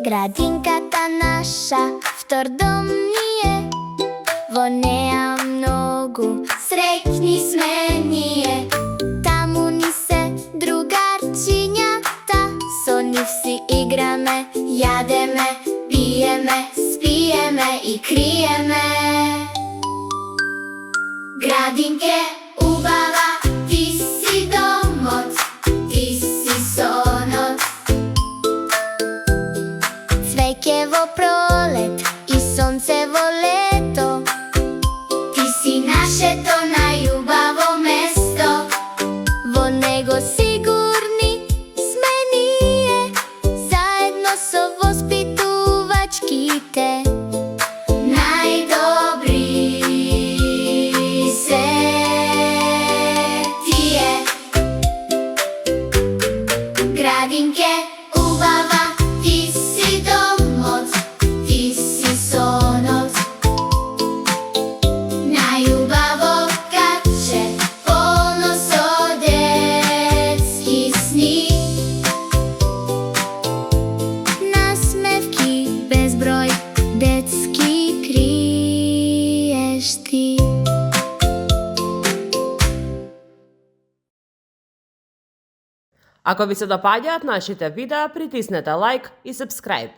Градинката наша втор дом ни е, во неа многу среќни сме ние. Таму ни се другарчињата, со нив си играме, јадеме, пиеме, спиеме и криеме. Градинке убава, ти си домот, ти си сонот. Цвеќе во пролет и сонце во лето, ти си нашето најубаво место. Во него сигурни сме ние, заедно со воспитувачките. Најдобри се тие. Градинке убава, ти си домот, ти си сонот. Најубаво каче, полно со детски сни. Насмевки безброј, детски криеш ти. Ако ви се допаѓаат нашите видеа, притиснете лайк и subscribe.